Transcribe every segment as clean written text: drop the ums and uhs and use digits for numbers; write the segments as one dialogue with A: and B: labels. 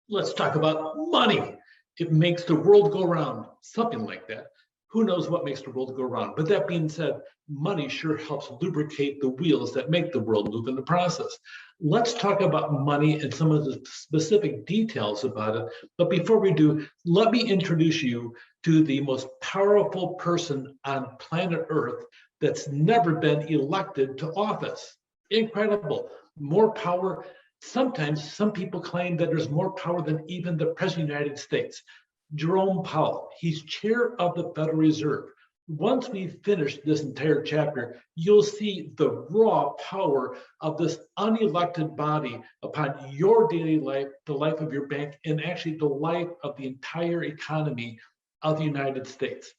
A: Let's talk about money. It makes the world go round, something like that. Who knows what makes the world go round? But that being said, money sure helps lubricate the wheels that make the world move in the process. Let's talk about money and some of the specific details about it. But before we do, let me introduce you to the most powerful person on planet Earth that's never been elected to office. Incredible. More power. Sometimes some people claim that there's more power than even the President of the United States. Jerome Powell, he's chair of the Federal Reserve. Once we finish this entire chapter, you'll see the raw power of this unelected body upon your daily life, the life of your bank, and actually the life of the entire economy of the United States.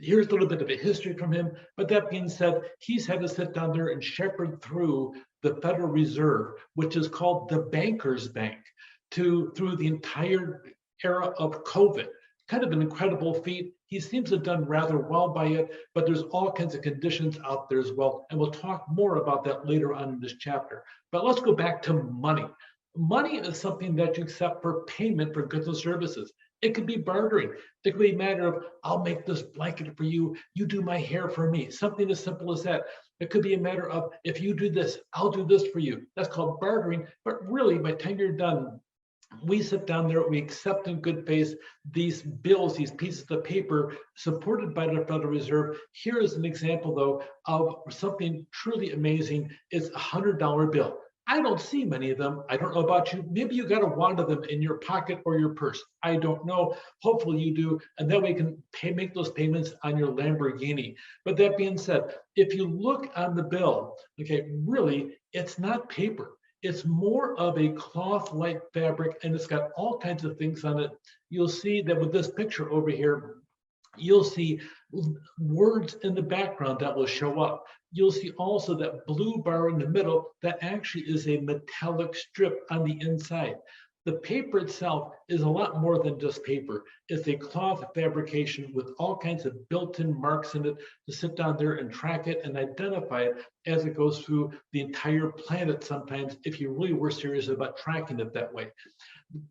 A: Here's a little bit of a history from him, but that being said, he's had to sit down there and shepherd through the Federal Reserve, which is called the Bankers Bank, through the entire era of COVID. Kind of an incredible feat. He seems to have done rather well by it, but there's all kinds of conditions out there as well. And we'll talk more about that later on in this chapter. But let's go back to money. Money is something that you accept for payment for goods and services. It could be bartering. It could be a matter of, I'll make this blanket for you, you do my hair for me. Something as simple as that. It could be a matter of, if you do this, I'll do this for you. That's called bartering. But really, by the time you're done, we sit down there, we accept in good faith these bills, these pieces of paper supported by the Federal Reserve. Here is an example, though, of something truly amazing. It's a $100 bill. I don't see many of them. I don't know about you. Maybe you got a wad of them in your pocket or your purse. I don't know. Hopefully you do. And then we can make those payments on your Lamborghini. But that being said, if you look on the bill, okay, really, it's not paper. It's more of a cloth-like fabric, and it's got all kinds of things on it. You'll see that with this picture over here, you'll see words in the background that will show up. You'll see also that blue bar in the middle that actually is a metallic strip on the inside. The paper itself is a lot more than just paper. It's a cloth fabrication with all kinds of built-in marks in it to sit down there and track it and identify it as it goes through the entire planet sometimes, if you really were serious about tracking it that way.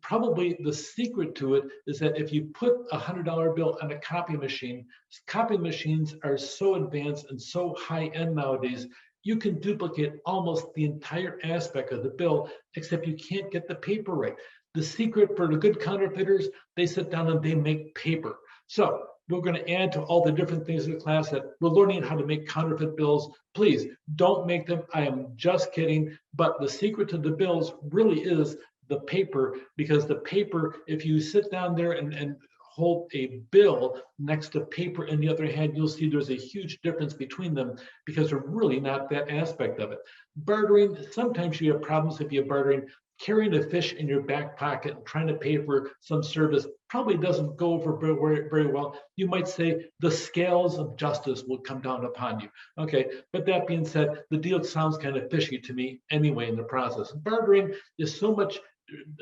A: Probably the secret to it is that if you put a $100 bill on a copy machine, copy machines are so advanced and so high-end nowadays, you can duplicate almost the entire aspect of the bill, except you can't get the paper right. The secret for the good counterfeiters, they sit down and they make paper. So we're going to add to all the different things in the class that we're learning how to make counterfeit bills. Please don't make them. I am just kidding. But the secret to the bills really is the paper, because the paper, if you sit down there and hold a bill next to paper in the other hand, you'll see there's a huge difference between them because they're really not that aspect of it. Bartering, sometimes you have problems if you're bartering. Carrying a fish in your back pocket and trying to pay for some service probably doesn't go over very well. You might say the scales of justice will come down upon you. Okay, but that being said, the deal sounds kind of fishy to me anyway in the process. Bartering is so much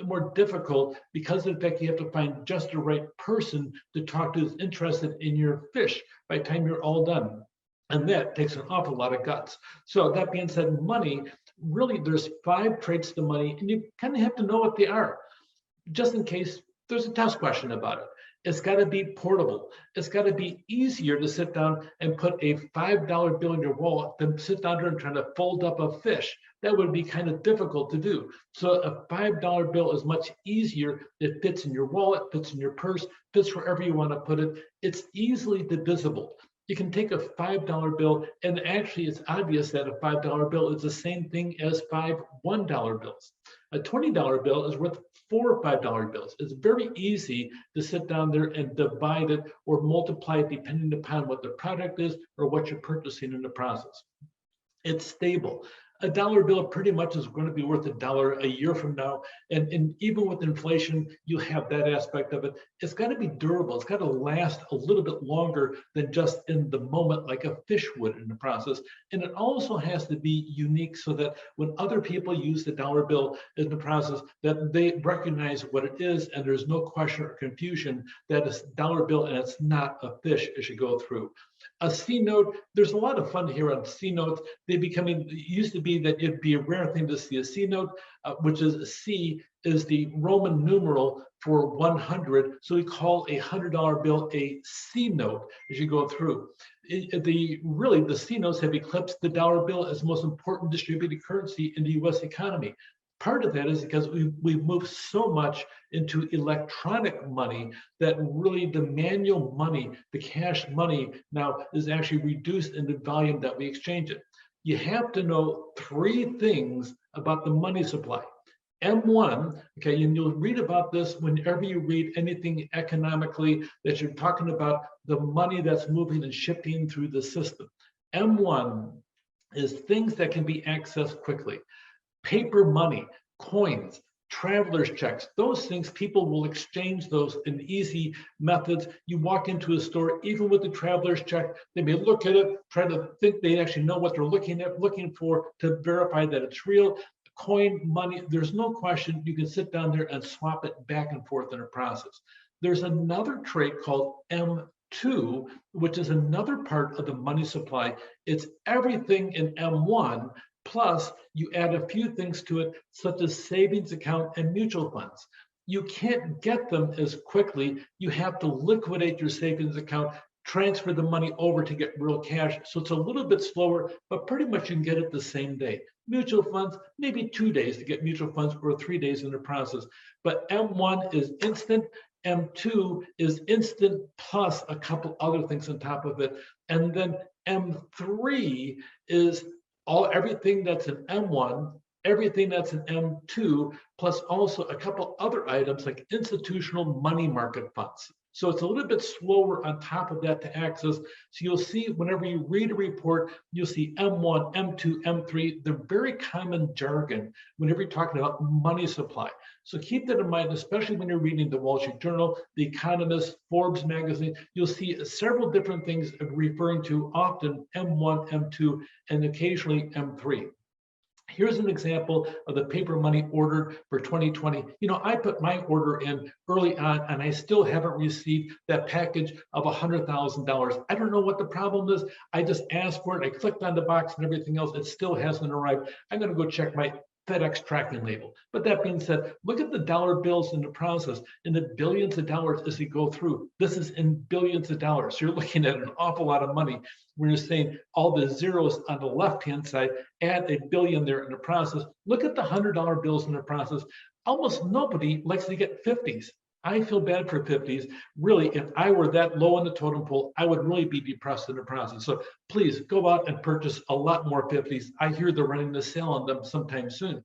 A: more difficult because of the fact you have to find just the right person to talk to who's interested in your fish by the time you're all done. And that takes an awful lot of guts. So that being said, money, really there's 5 traits to money, and you kind of have to know what they are, just in case there's a test question about it. It's got to be portable. It's got to be easier to sit down and put a $5 bill in your wallet than sit down there and trying to fold up a fish. That would be kind of difficult to do. So a $5 bill is much easier. It fits in your wallet, fits in your purse, fits wherever you want to put it. It's easily divisible. You can take a $5 bill, and actually it's obvious that a $5 bill is the same thing as 5 $1 bills. A $20 bill is worth 4 $5 bills. It's very easy to sit down there and divide it or multiply it depending upon what the product is or what you're purchasing in the process. It's stable. A dollar bill pretty much is going to be worth $1 a year from now. And even with inflation, you have that aspect of it. It's got to be durable. It's got to last a little bit longer than just in the moment, like a fish would in the process. And it also has to be unique so that when other people use the dollar bill in the process, that they recognize what it is, and there's no question or confusion that it's a dollar bill and it's not a fish as you go through. A C note, there's a lot of fun here on C notes. It used to be that it'd be a rare thing to see a C note, which is C is the Roman numeral for 100. So we call a $100 bill a C note as you go through. The C notes have eclipsed the dollar bill as the most important distributed currency in the US economy. Part of that is because we've moved so much into electronic money that really the manual money, the cash money now is actually reduced in the volume that we exchange it. You have to know three things about the money supply. M1, okay, and you'll read about this whenever you read anything economically that you're talking about the money that's moving and shifting through the system. M1 is things that can be accessed quickly. Paper money, coins, traveler's checks, those things, people will exchange those in easy methods. You walk into a store, even with the traveler's check, they may look at it, try to think they actually know what they're looking for to verify that it's real. Coin, money, there's no question you can sit down there and swap it back and forth in a process. There's another trait called M2, which is another part of the money supply. It's everything in M1, plus you add a few things to it, such as savings account and mutual funds. You can't get them as quickly. You have to liquidate your savings account, transfer the money over to get real cash. So it's a little bit slower, but pretty much you can get it the same day. Mutual funds, maybe 2 days to get mutual funds or 3 days in the process. But M1 is instant. M2 is instant plus a couple other things on top of it. And then M3 is everything that's in M1, everything that's in M2, plus also a couple other items like institutional money market funds. So it's a little bit slower on top of that to access. So you'll see whenever you read a report, you'll see M1, M2, M3. They're very common jargon whenever you're talking about money supply. So keep that in mind, especially when you're reading the Wall Street Journal, The Economist, Forbes magazine. You'll see several different things referring to often M1, M2, and occasionally M3. Here's an example of the paper money ordered for 2020. You know, I put my order in early on and I still haven't received that package of $100,000. I don't know what the problem is. I just asked for it. I clicked on the box and everything else. It still hasn't arrived. I'm going to go check my FedEx tracking label. But that being said, look at the dollar bills in the process, in the billions of dollars as you go through. This is in billions of dollars. So you're looking at an awful lot of money. We're just saying all the zeros on the left-hand side, add $1 billion there in the process. Look at the $100 bills in the process. Almost nobody likes to get 50s. I feel bad for 50s. Really, if I were that low on the totem pole, I would really be depressed in the process. So please go out and purchase a lot more 50s. I hear they're running a sale on them sometime soon.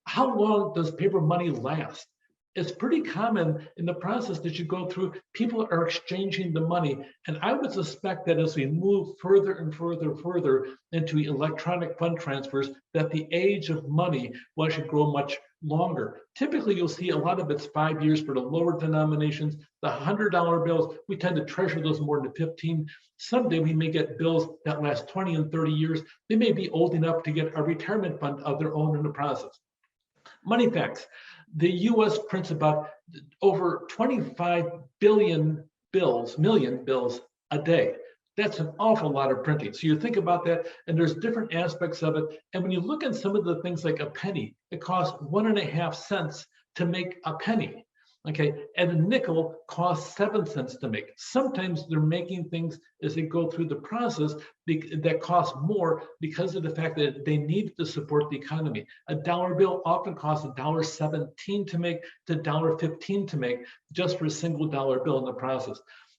A: How long does paper money last? It's pretty common in the process that you go through, people are exchanging the money. And I would suspect that as we move further and further into electronic fund transfers, that the age of money will actually grow much longer. Typically, you'll see a lot of it's 5 years for the lower denominations. The $100 bills, we tend to treasure those more than 15. Someday we may get bills that last 20 and 30 years. They may be old enough to get a retirement fund of their own in the process. Money facts. The US prints about over 25 billion million bills a day. That's an awful lot of printing. So you think about that, and there's different aspects of it. And when you look at some of the things like a penny, it costs 1.5 cents to make a penny. Okay, and a nickel costs 7 cents to make. Sometimes they're making things as they go through the process that cost more because of the fact that they need to support the economy. A dollar bill often costs $1.17 to make to $1.15 to make just for a single dollar bill in the process.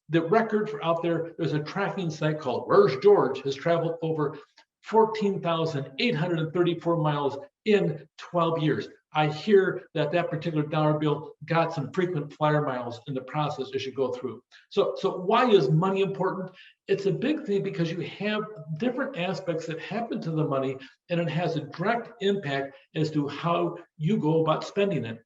A: The record for out there's a tracking site called Where's George, has traveled over 14,834 miles in 12 years. I hear that particular dollar bill got some frequent flyer miles in the process as you go through. So why is money important? It's a big thing because you have different aspects that happen to the money, and it has a direct impact as to how you go about spending it.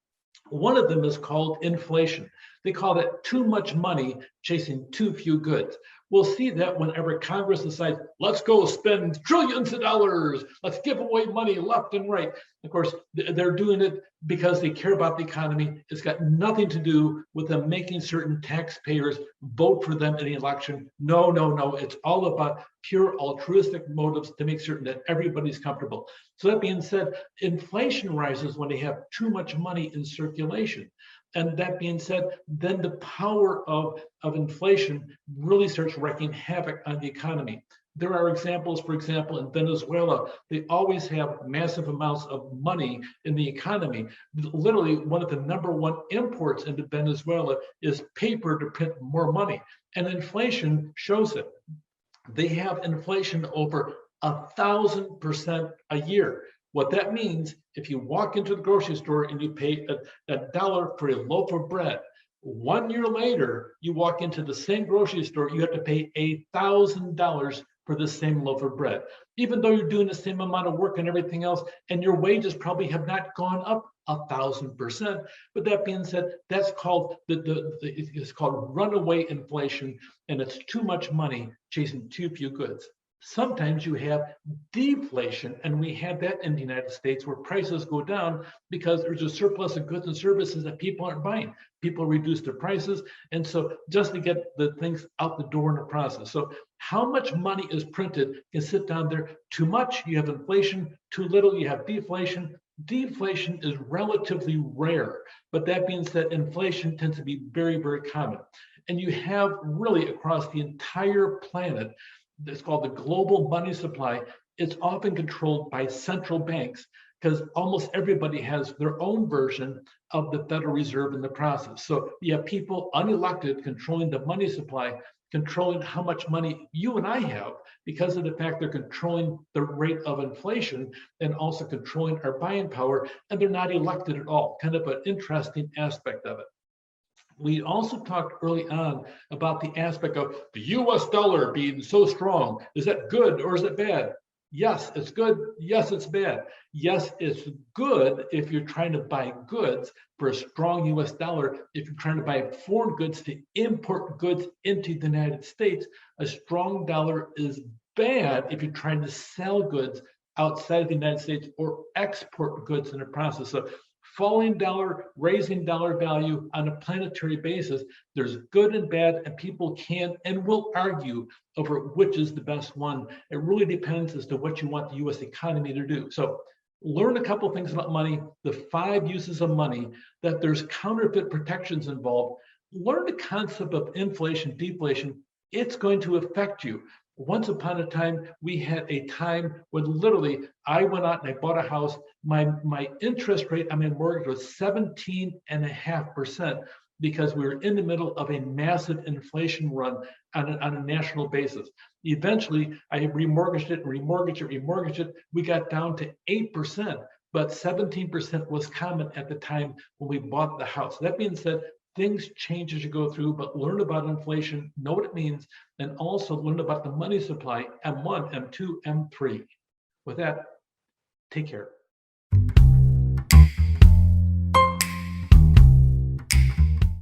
A: One of them is called inflation. They call that too much money chasing too few goods. We'll see that whenever Congress decides, let's go spend trillions of dollars, let's give away money left and right. Of course, they're doing it because they care about the economy. It's got nothing to do with them making certain taxpayers vote for them in the election. No, no, no. It's all about pure altruistic motives to make certain that everybody's comfortable. So that being said, inflation rises when they have too much money in circulation. And that being said, then the power of inflation really starts wreaking havoc on the economy. There are examples, for example, in Venezuela, they always have massive amounts of money in the economy. Literally, one of the #1 imports into Venezuela is paper to print more money. And inflation shows it. They have inflation over 1,000% a year. What that means, if you walk into the grocery store and you pay $1 for a loaf of bread, 1 year later, you walk into the same grocery store, you have to pay $1,000 for the same loaf of bread, even though you're doing the same amount of work and everything else, and your wages probably have not gone up 1,000%. But that being said, that's called it's called runaway inflation, and it's too much money chasing too few goods. Sometimes you have deflation, and we have that in the United States where prices go down because there's a surplus of goods and services that people aren't buying. People reduce their prices, and so just to get the things out the door in the process. So how much money is printed can sit down there. Too much, you have inflation. Too little, you have deflation. Deflation is relatively rare, but that being said, inflation tends to be very, very common. And you have really across the entire planet, it's called the global money supply. It's often controlled by central banks because almost everybody has their own version of the Federal Reserve in the process. So you have people unelected controlling the money supply, controlling how much money you and I have because of the fact they're controlling the rate of inflation and also controlling our buying power, and they're not elected at all. Kind of an interesting aspect of it. We also talked early on about the aspect of the US dollar being so strong. Is that good or is it bad? Yes, it's good. Yes, it's bad. Yes, it's good if you're trying to buy goods for a strong US dollar. If you're trying to buy foreign goods to import goods into the United States, a strong dollar is bad if you're trying to sell goods outside of the United States or export goods in the process. So falling dollar, raising dollar value on a planetary basis, there's good and bad, and people can and will argue over which is the best one. It really depends as to what you want the US economy to do. So learn a couple things about money, the 5 uses of money, that there's counterfeit protections involved. Learn the concept of inflation, deflation. It's going to affect you. Once upon a time, we had a time when literally I went out and I bought a house. My interest rate on my mortgage was 17.5% because we were in the middle of a massive inflation run on a national basis. Eventually, I remortgaged it. We got down to 8%, but 17% was common at the time when we bought the house. That being said, things change as you go through, but learn about inflation, know what it means, and also learn about the money supply, M1, M2, M3. With that, take care.